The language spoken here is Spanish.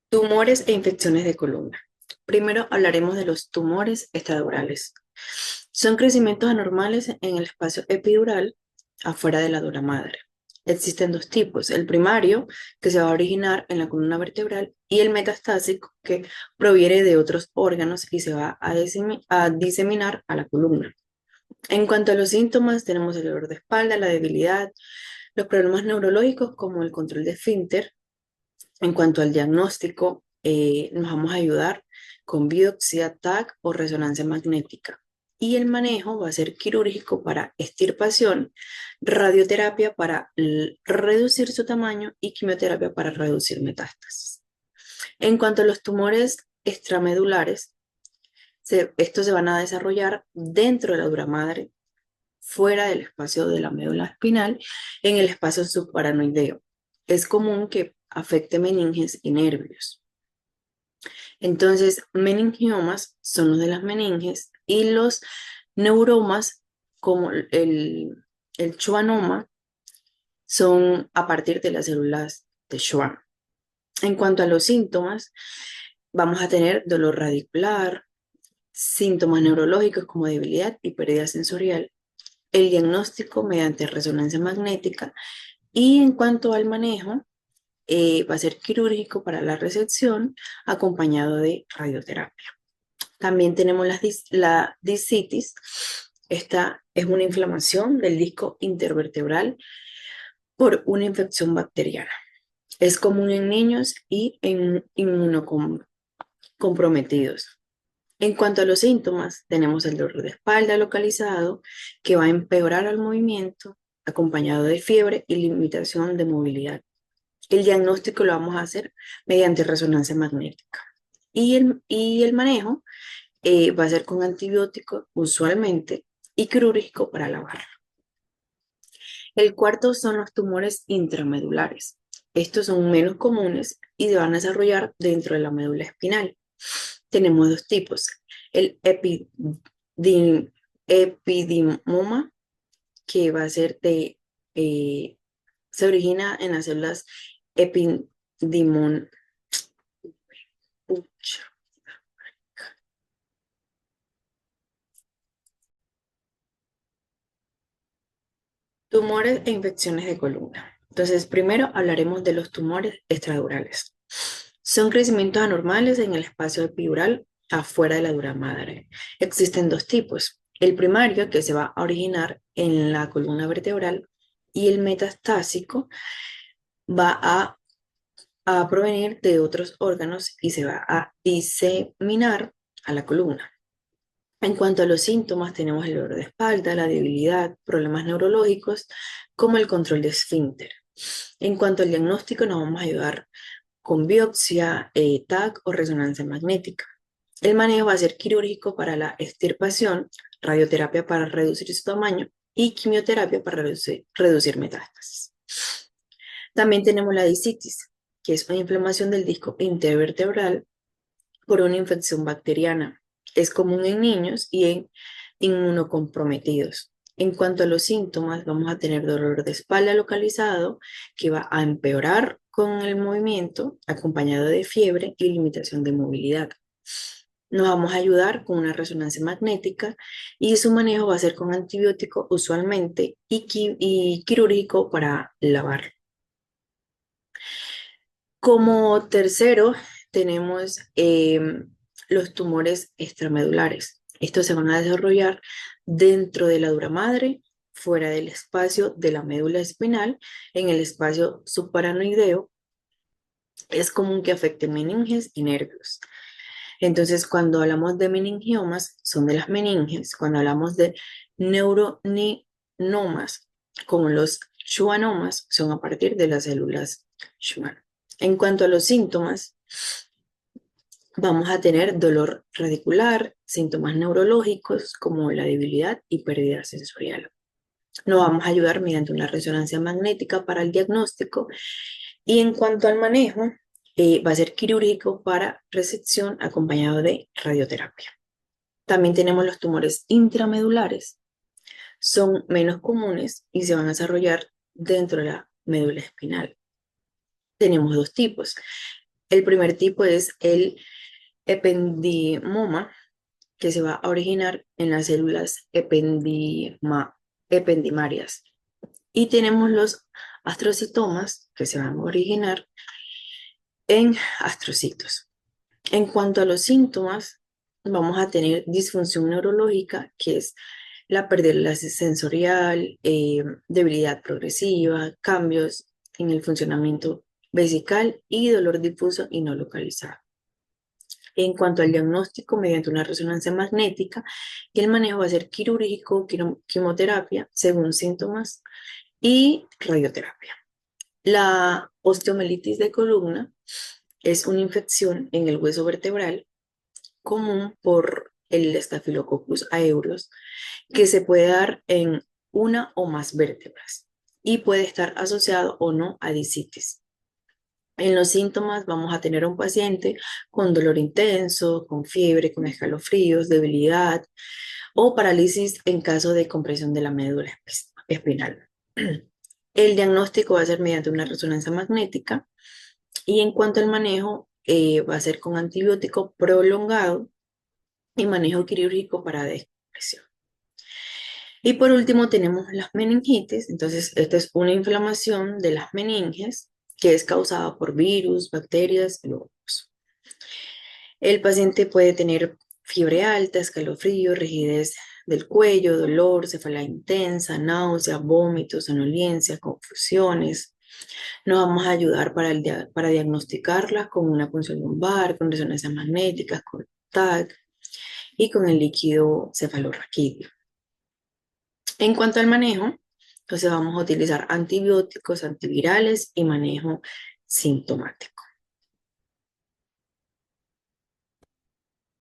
Tumores e infecciones de columna. Primero hablaremos de los tumores estradurales. Son crecimientos anormales en el espacio epidural afuera de la dura madre. Existen dos tipos, el primario, que se va a originar en la columna vertebral, y el metastásico, que proviene de otros órganos y se va a diseminar a la columna. En cuanto a los síntomas, tenemos el dolor de espalda, la debilidad, los problemas neurológicos como el control de esfínter. En cuanto al diagnóstico, nos vamos a ayudar con biopsia, TAC o resonancia magnética. Y el manejo va a ser quirúrgico para extirpación, radioterapia para reducir su tamaño y quimioterapia para reducir metástasis. En cuanto a los tumores extramedulares, estos se van a desarrollar dentro de la dura madre, fuera del espacio de la médula espinal, en el espacio subaranoideo. Es común que afecte meninges y nervios. Entonces, meningiomas son los de las meninges y los neuromas, como el schwannoma, son a partir de las células de Schwann. En cuanto a los síntomas, vamos a tener dolor radicular, síntomas neurológicos como debilidad y pérdida sensorial, el diagnóstico mediante resonancia magnética, y en cuanto al manejo, va a ser quirúrgico para la resección acompañado de radioterapia. También tenemos la discitis. Esta es una inflamación del disco intervertebral por una infección bacteriana. Es común en niños y en inmunocomprometidos. En cuanto a los síntomas, tenemos el dolor de espalda localizado que va a empeorar al movimiento, acompañado de fiebre y limitación de movilidad. El diagnóstico lo vamos a hacer mediante resonancia magnética. Y el manejo va a ser con antibiótico usualmente y quirúrgico para la barra. El cuarto son los tumores intramedulares. Estos son menos comunes y se van a desarrollar dentro de la médula espinal. Tenemos dos tipos, el epidimoma, que va a ser se origina en las células epidimon, tumores e infecciones de columna. Entonces, primero hablaremos de los tumores extradurales. Son crecimientos anormales en el espacio epidural afuera de la dura madre. Existen dos tipos. El primario, que se va a originar en la columna vertebral, y el metastásico va a provenir de otros órganos y se va a diseminar a la columna. En cuanto a los síntomas, tenemos el dolor de espalda, la debilidad, problemas neurológicos, como el control de esfínter. En cuanto al diagnóstico, nos vamos a ayudar con biopsia, TAC o resonancia magnética. El manejo va a ser quirúrgico para la extirpación, radioterapia para reducir su tamaño y quimioterapia para reducir metástasis. También tenemos la discitis, que es una inflamación del disco intervertebral por una infección bacteriana. Es común en niños y en inmunocomprometidos. En cuanto a los síntomas, vamos a tener dolor de espalda localizado que va a empeorar con el movimiento, acompañado de fiebre y limitación de movilidad. Nos vamos a ayudar con una resonancia magnética y su manejo va a ser con antibiótico usualmente y quirúrgico para lavar. Como tercero, tenemos los tumores extramedulares. Estos se van a desarrollar dentro de la dura madre, fuera del espacio de la médula espinal, en el espacio subparanoideo. Es común que afecte meninges y nervios. Entonces, cuando hablamos de meningiomas, son de las meninges. Cuando hablamos de neuroninomas, como los schwannomas, son a partir de las células Schwann. En cuanto a los síntomas, vamos a tener dolor radicular, síntomas neurológicos como la debilidad y pérdida sensorial. Nos vamos a ayudar mediante una resonancia magnética para el diagnóstico, y en cuanto al manejo, va a ser quirúrgico para resección acompañado de radioterapia. También tenemos los tumores intramedulares. Son menos comunes y se van a desarrollar dentro de la médula espinal. Tenemos dos tipos, El primer tipo es el ependimoma, que se va a originar en las células ependimarias. Y tenemos los astrocitomas, que se van a originar en astrocitos. En cuanto a los síntomas, vamos a tener disfunción neurológica, que es la pérdida sensorial, debilidad progresiva, cambios en el funcionamiento vesical y dolor difuso y no localizado. En cuanto al diagnóstico, mediante una resonancia magnética, y el manejo va a ser quirúrgico, quimioterapia, según síntomas, y radioterapia. La osteomelitis de columna es una infección en el hueso vertebral común por el Staphylococcus aureus, que se puede dar en una o más vértebras y puede estar asociado o no a discitis. En los síntomas vamos a tener a un paciente con dolor intenso, con fiebre, con escalofríos, debilidad o parálisis en caso de compresión de la médula espinal. El diagnóstico va a ser mediante una resonancia magnética y en cuanto al manejo, va a ser con antibiótico prolongado y manejo quirúrgico para descompresión. Y por último tenemos las meningitis. Entonces, esta es una inflamación de las meninges que es causada por virus, bacterias y hongos. El paciente puede tener fiebre alta, escalofrío, rigidez del cuello, dolor, cefalea intensa, náusea, vómitos, somnolencia, confusiones. Nos vamos a ayudar para diagnosticarlas con una punción lumbar, con resonancias magnéticas, con TAC y con el líquido cefalorraquídeo. En cuanto al manejo, entonces vamos a utilizar antibióticos, antivirales y manejo sintomático.